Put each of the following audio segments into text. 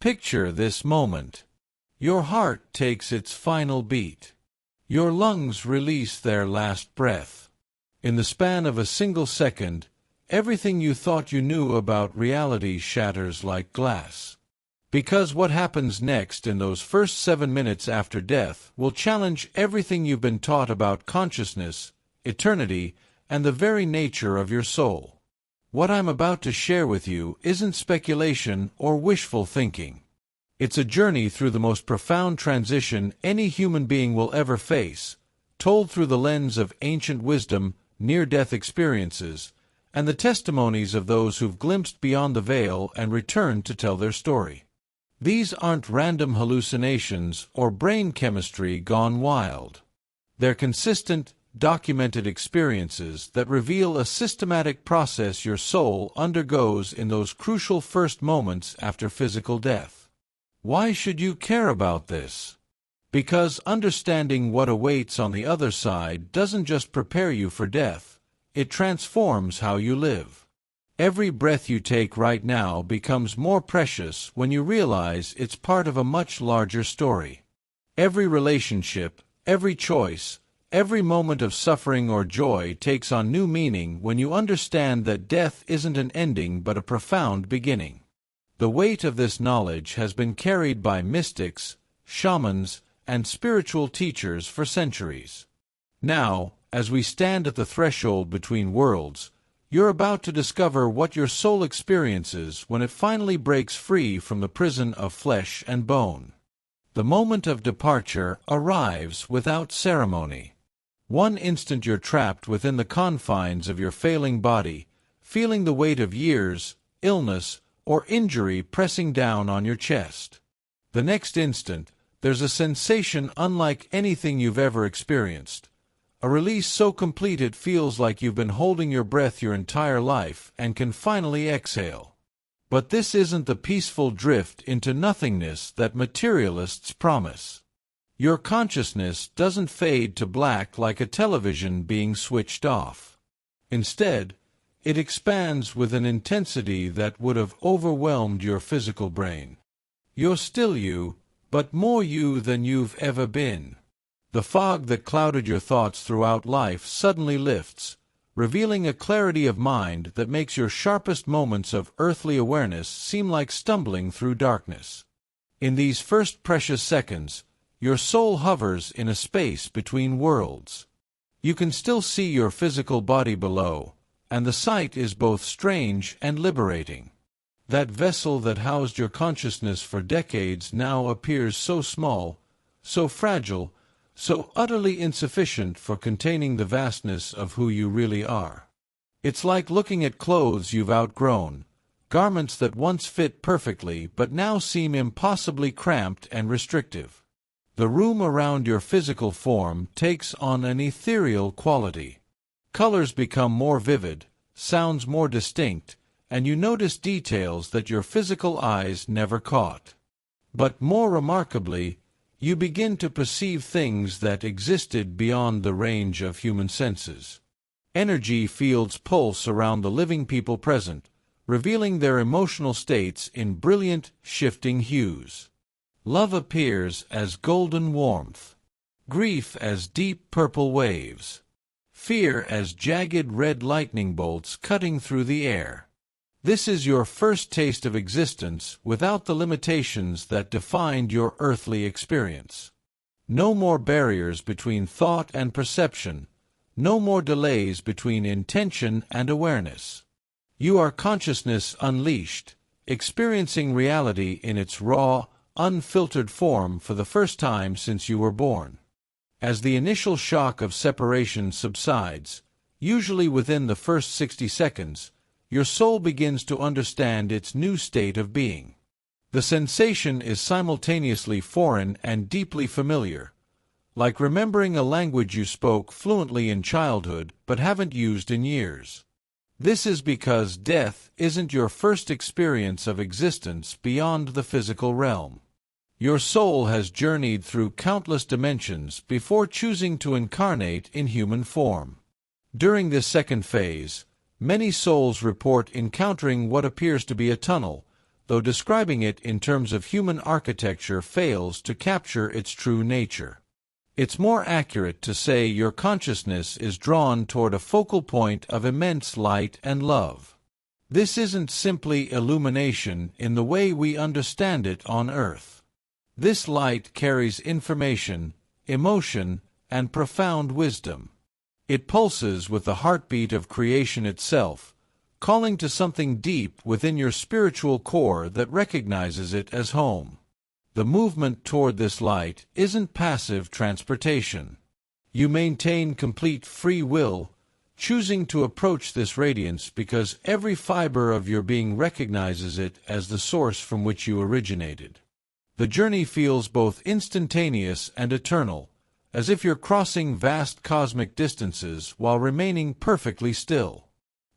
Picture this moment. Your heart takes its final beat. Your lungs release their last breath. In the span of a single second, everything you thought you knew about reality shatters like glass. Because what happens next in those first 7 minutes after death will challenge everything you've been taught about consciousness, eternity, and the very nature of your soul. What I'm about to share with you isn't speculation or wishful thinking. It's a journey through the most profound transition any human being will ever face, told through the lens of ancient wisdom, near-death experiences, and the testimonies of those who've glimpsed beyond the veil and returned to tell their story. These aren't random hallucinations or brain chemistry gone wild. They're consistent, documented experiences that reveal a systematic process your soul undergoes in those crucial first moments after physical death. Why should you care about this? Because understanding what awaits on the other side doesn't just prepare you for death, it transforms how you live. Every breath you take right now becomes more precious when you realize it's part of a much larger story. Every relationship, every choice, every moment of suffering or joy takes on new meaning when you understand that death isn't an ending but a profound beginning. The weight of this knowledge has been carried by mystics, shamans, and spiritual teachers for centuries. Now, as we stand at the threshold between worlds, you're about to discover what your soul experiences when it finally breaks free from the prison of flesh and bone. The moment of departure arrives without ceremony. One instant you're trapped within the confines of your failing body, feeling the weight of years, illness, or injury pressing down on your chest. The next instant, there's a sensation unlike anything you've ever experienced. A release so complete it feels like you've been holding your breath your entire life and can finally exhale. But this isn't the peaceful drift into nothingness that materialists promise. Your consciousness doesn't fade to black like a television being switched off. Instead, it expands with an intensity that would have overwhelmed your physical brain. You're still you, but more you than you've ever been. The fog that clouded your thoughts throughout life suddenly lifts, revealing a clarity of mind that makes your sharpest moments of earthly awareness seem like stumbling through darkness. In these first precious seconds, your soul hovers in a space between worlds. You can still see your physical body below, and the sight is both strange and liberating. That vessel that housed your consciousness for decades now appears so small, so fragile, so utterly insufficient for containing the vastness of who you really are. It's like looking at clothes you've outgrown, garments that once fit perfectly but now seem impossibly cramped and restrictive. The room around your physical form takes on an ethereal quality. Colors become more vivid, sounds more distinct, and you notice details that your physical eyes never caught. But more remarkably, you begin to perceive things that existed beyond the range of human senses. Energy fields pulse around the living people present, revealing their emotional states in brilliant, shifting hues. Love appears as golden warmth, grief as deep purple waves, fear as jagged red lightning bolts cutting through the air. This is your first taste of existence without the limitations that defined your earthly experience. No more barriers between thought and perception, no more delays between intention and awareness. You are consciousness unleashed, experiencing reality in its raw, unfiltered form for the first time since you were born. As the initial shock of separation subsides, usually within the first 60 seconds, your soul begins to understand its new state of being. The sensation is simultaneously foreign and deeply familiar, like remembering a language you spoke fluently in childhood but haven't used in years. This is because death isn't your first experience of existence beyond the physical realm. Your soul has journeyed through countless dimensions before choosing to incarnate in human form. During this second phase, many souls report encountering what appears to be a tunnel, though describing it in terms of human architecture fails to capture its true nature. It's more accurate to say your consciousness is drawn toward a focal point of immense light and love. This isn't simply illumination in the way we understand it on Earth. This light carries information, emotion, and profound wisdom. It pulses with the heartbeat of creation itself, calling to something deep within your spiritual core that recognizes it as home. The movement toward this light isn't passive transportation. You maintain complete free will, choosing to approach this radiance because every fiber of your being recognizes it as the source from which you originated. The journey feels both instantaneous and eternal, as if you're crossing vast cosmic distances while remaining perfectly still.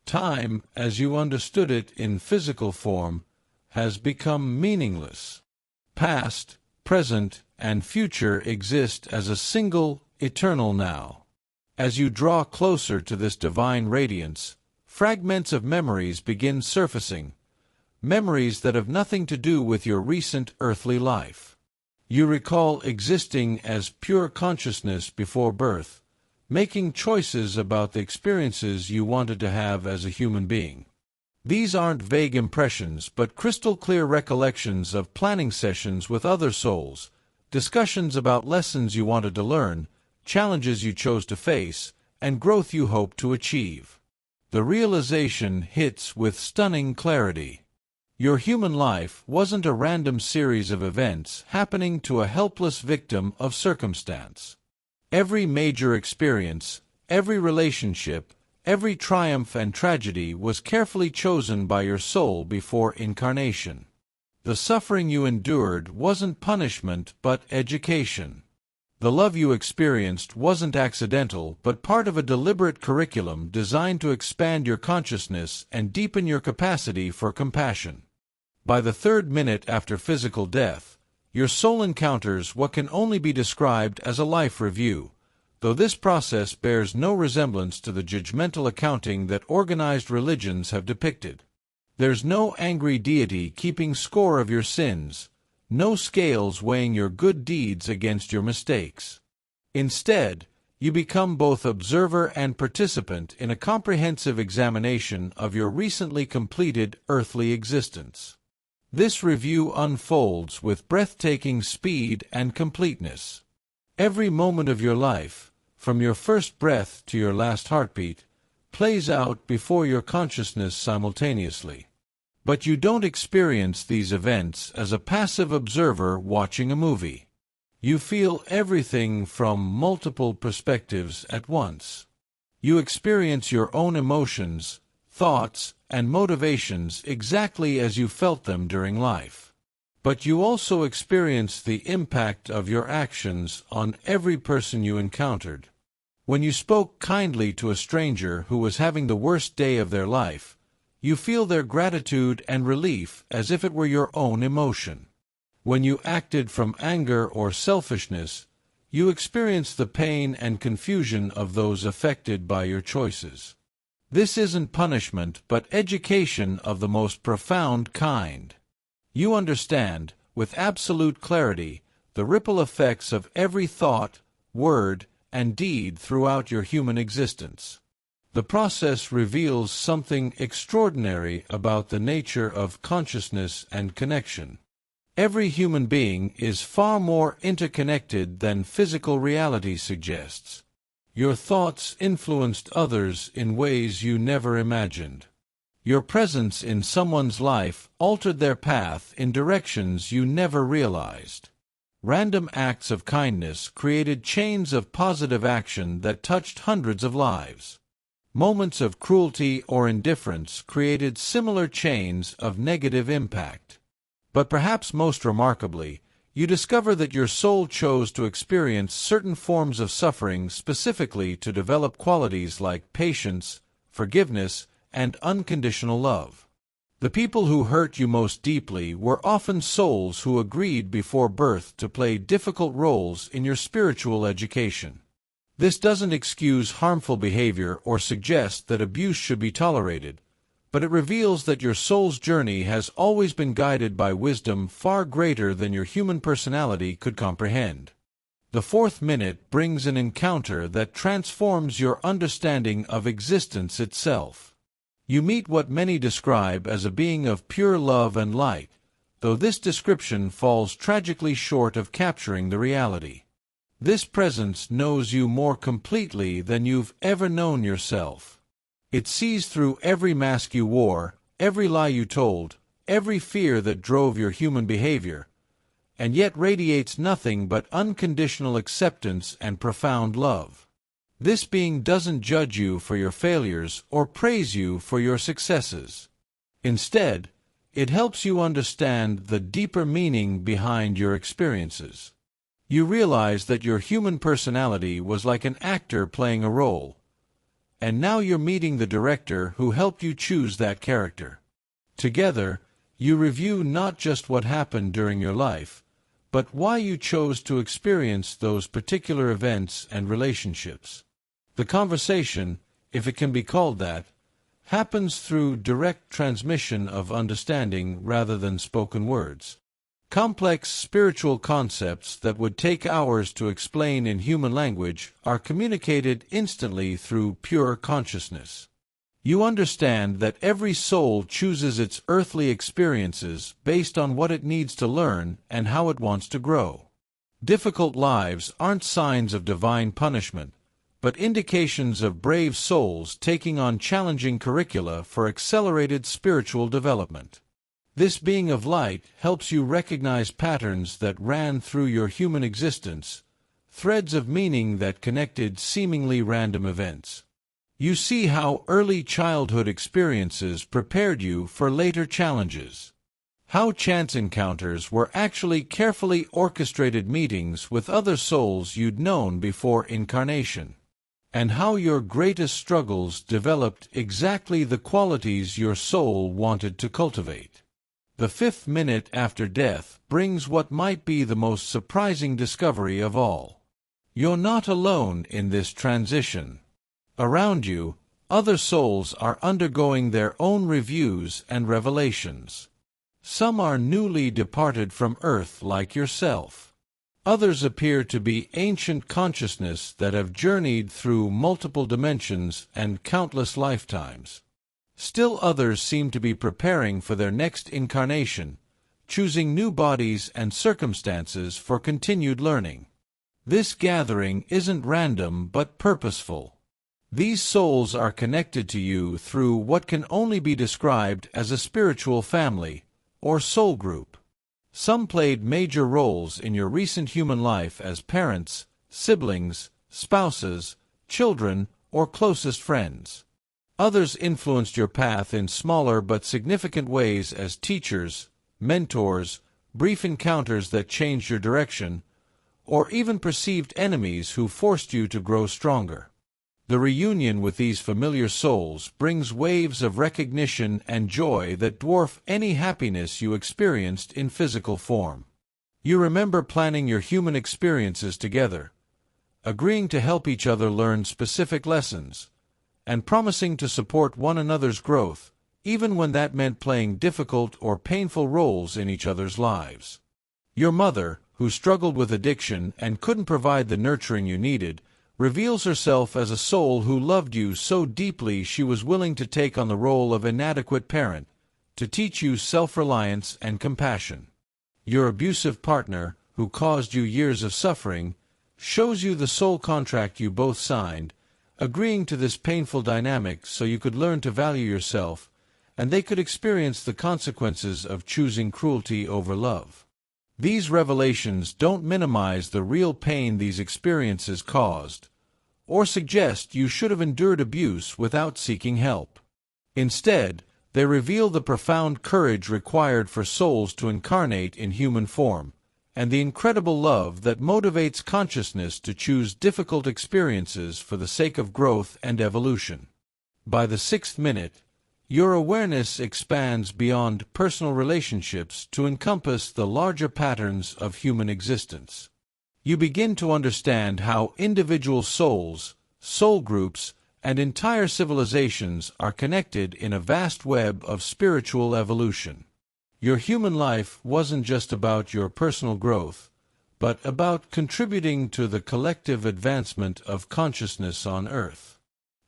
Time, as you understood it in physical form, has become meaningless. Past, present, and future exist as a single, eternal now. As you draw closer to this divine radiance, fragments of memories begin surfacing, memories that have nothing to do with your recent earthly life. You recall existing as pure consciousness before birth, making choices about the experiences you wanted to have as a human being. These aren't vague impressions, but crystal-clear recollections of planning sessions with other souls, discussions about lessons you wanted to learn, challenges you chose to face, and growth you hope to achieve. The realization hits with stunning clarity. Your human life wasn't a random series of events happening to a helpless victim of circumstance. Every major experience, every relationship, every triumph and tragedy was carefully chosen by your soul before incarnation. The suffering you endured wasn't punishment but education. The love you experienced wasn't accidental but part of a deliberate curriculum designed to expand your consciousness and deepen your capacity for compassion. By the third minute after physical death, your soul encounters what can only be described as a life review, though this process bears no resemblance to the judgmental accounting that organized religions have depicted. There's no angry deity keeping score of your sins, no scales weighing your good deeds against your mistakes. Instead, you become both observer and participant in a comprehensive examination of your recently completed earthly existence. This review unfolds with breathtaking speed and completeness. Every moment of your life, from your first breath to your last heartbeat, plays out before your consciousness simultaneously. But you don't experience these events as a passive observer watching a movie. You feel everything from multiple perspectives at once. You experience your own emotions, thoughts, and motivations exactly as you felt them during life. But you also experience the impact of your actions on every person you encountered. When you spoke kindly to a stranger who was having the worst day of their life, you feel their gratitude and relief as if it were your own emotion. When you acted from anger or selfishness, you experience the pain and confusion of those affected by your choices. This isn't punishment but education of the most profound kind. You understand, with absolute clarity, the ripple effects of every thought, word, and deed throughout your human existence. The process reveals something extraordinary about the nature of consciousness and connection. Every human being is far more interconnected than physical reality suggests. Your thoughts influenced others in ways you never imagined. Your presence in someone's life altered their path in directions you never realized. Random acts of kindness created chains of positive action that touched hundreds of lives. Moments of cruelty or indifference created similar chains of negative impact. But perhaps most remarkably, you discover that your soul chose to experience certain forms of suffering specifically to develop qualities like patience, forgiveness, and unconditional love. The people who hurt you most deeply were often souls who agreed before birth to play difficult roles in your spiritual education. This doesn't excuse harmful behavior or suggest that abuse should be tolerated, but it reveals that your soul's journey has always been guided by wisdom far greater than your human personality could comprehend. The fourth minute brings an encounter that transforms your understanding of existence itself. You meet what many describe as a being of pure love and light, though this description falls tragically short of capturing the reality. This presence knows you more completely than you've ever known yourself. It sees through every mask you wore, every lie you told, every fear that drove your human behavior, and yet radiates nothing but unconditional acceptance and profound love. This being doesn't judge you for your failures or praise you for your successes. Instead, it helps you understand the deeper meaning behind your experiences. You realize that your human personality was like an actor playing a role, and now you're meeting the director who helped you choose that character. Together, you review not just what happened during your life, but why you chose to experience those particular events and relationships. The conversation, if it can be called that, happens through direct transmission of understanding rather than spoken words. Complex spiritual concepts that would take hours to explain in human language are communicated instantly through pure consciousness. You understand that every soul chooses its earthly experiences based on what it needs to learn and how it wants to grow. Difficult lives aren't signs of divine punishment, but indications of brave souls taking on challenging curricula for accelerated spiritual development. This being of light helps you recognize patterns that ran through your human existence, threads of meaning that connected seemingly random events. You see how early childhood experiences prepared you for later challenges. How chance encounters were actually carefully orchestrated meetings with other souls you'd known before incarnation. And how your greatest struggles developed exactly the qualities your soul wanted to cultivate. The fifth minute after death brings what might be the most surprising discovery of all. You're not alone in this transition. Around you, other souls are undergoing their own reviews and revelations. Some are newly departed from Earth like yourself. Others appear to be ancient consciousness that have journeyed through multiple dimensions and countless lifetimes. Still others seem to be preparing for their next incarnation, choosing new bodies and circumstances for continued learning. This gathering isn't random but purposeful. These souls are connected to you through what can only be described as a spiritual family, or soul group. Some played major roles in your recent human life as parents, siblings, spouses, children, or closest friends. Others influenced your path in smaller but significant ways as teachers, mentors, brief encounters that changed your direction, or even perceived enemies who forced you to grow stronger. The reunion with these familiar souls brings waves of recognition and joy that dwarf any happiness you experienced in physical form. You remember planning your human experiences together, agreeing to help each other learn specific lessons, and promising to support one another's growth, even when that meant playing difficult or painful roles in each other's lives. Your mother, who struggled with addiction and couldn't provide the nurturing you needed, reveals herself as a soul who loved you so deeply she was willing to take on the role of inadequate parent, to teach you self-reliance and compassion. Your abusive partner, who caused you years of suffering, shows you the soul contract you both signed, agreeing to this painful dynamic so you could learn to value yourself, and they could experience the consequences of choosing cruelty over love. These revelations don't minimize the real pain these experiences caused, or suggest you should have endured abuse without seeking help. Instead, they reveal the profound courage required for souls to incarnate in human form, and the incredible love that motivates consciousness to choose difficult experiences for the sake of growth and evolution. By the sixth minute, your awareness expands beyond personal relationships to encompass the larger patterns of human existence. You begin to understand how individual souls, soul groups, and entire civilizations are connected in a vast web of spiritual evolution. Your human life wasn't just about your personal growth, but about contributing to the collective advancement of consciousness on Earth.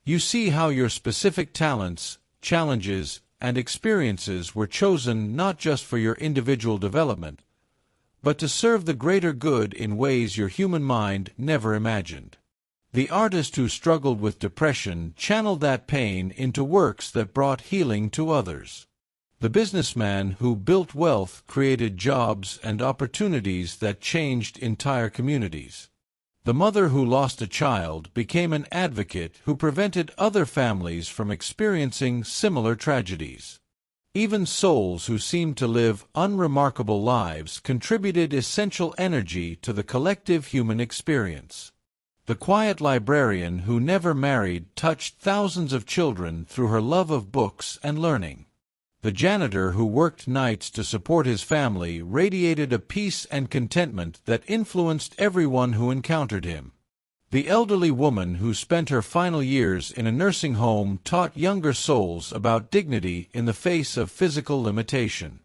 You see how your specific talents, challenges, and experiences were chosen not just for your individual development, but to serve the greater good in ways your human mind never imagined. The artist who struggled with depression channeled that pain into works that brought healing to others. The businessman who built wealth created jobs and opportunities that changed entire communities. The mother who lost a child became an advocate who prevented other families from experiencing similar tragedies. Even souls who seemed to live unremarkable lives contributed essential energy to the collective human experience. The quiet librarian who never married touched thousands of children through her love of books and learning. The janitor who worked nights to support his family radiated a peace and contentment that influenced everyone who encountered him. The elderly woman who spent her final years in a nursing home taught younger souls about dignity in the face of physical limitation.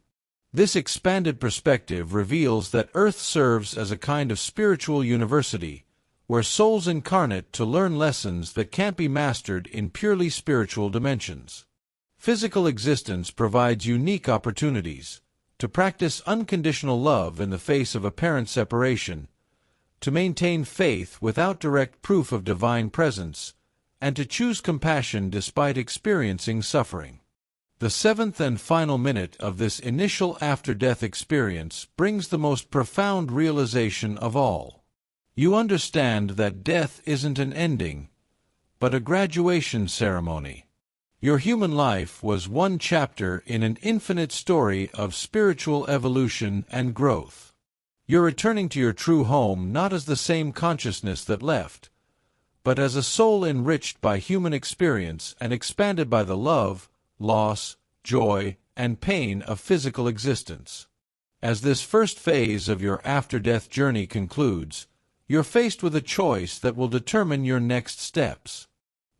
This expanded perspective reveals that Earth serves as a kind of spiritual university, where souls incarnate to learn lessons that can't be mastered in purely spiritual dimensions. Physical existence provides unique opportunities to practice unconditional love in the face of apparent separation, to maintain faith without direct proof of divine presence, and to choose compassion despite experiencing suffering. The seventh and final minute of this initial after-death experience brings the most profound realization of all. You understand that death isn't an ending, but a graduation ceremony. Your human life was one chapter in an infinite story of spiritual evolution and growth. You're returning to your true home not as the same consciousness that left, but as a soul enriched by human experience and expanded by the love, loss, joy, and pain of physical existence. As this first phase of your after-death journey concludes, you're faced with a choice that will determine your next steps.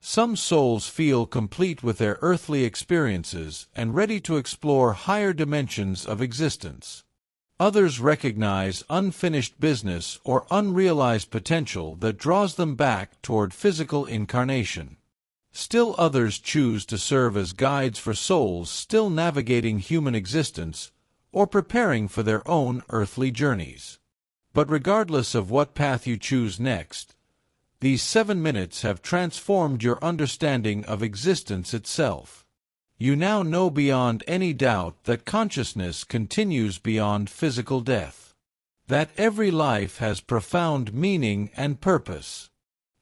Some souls feel complete with their earthly experiences and ready to explore higher dimensions of existence. Others recognize unfinished business or unrealized potential that draws them back toward physical incarnation. Still others choose to serve as guides for souls still navigating human existence or preparing for their own earthly journeys. But regardless of what path you choose next, these 7 minutes have transformed your understanding of existence itself. You now know beyond any doubt that consciousness continues beyond physical death, that every life has profound meaning and purpose,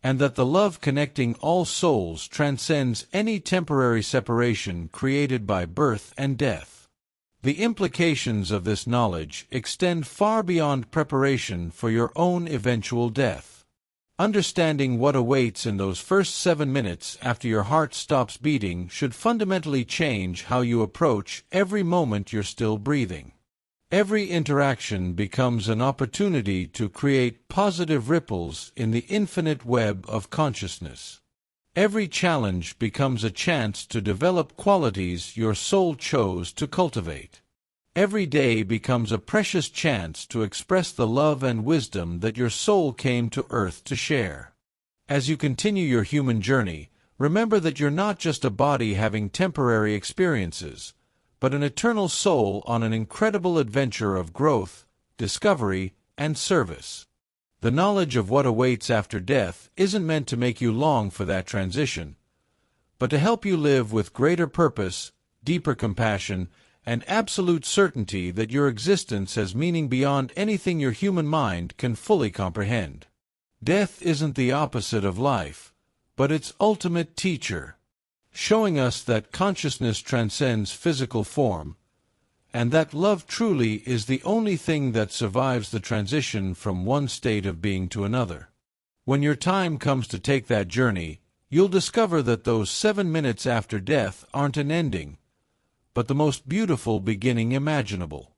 and that the love connecting all souls transcends any temporary separation created by birth and death. The implications of this knowledge extend far beyond preparation for your own eventual death. Understanding what awaits in those first 7 minutes after your heart stops beating should fundamentally change how you approach every moment you're still breathing. Every interaction becomes an opportunity to create positive ripples in the infinite web of consciousness. Every challenge becomes a chance to develop qualities your soul chose to cultivate. Every day becomes a precious chance to express the love and wisdom that your soul came to Earth to share. As you continue your human journey, remember that you're not just a body having temporary experiences, but an eternal soul on an incredible adventure of growth, discovery, and service. The knowledge of what awaits after death isn't meant to make you long for that transition, but to help you live with greater purpose, deeper compassion, and absolute certainty that your existence has meaning beyond anything your human mind can fully comprehend. Death isn't the opposite of life, but its ultimate teacher, showing us that consciousness transcends physical form, and that love truly is the only thing that survives the transition from one state of being to another. When your time comes to take that journey, you'll discover that those 7 minutes after death aren't an ending, but the most beautiful beginning imaginable.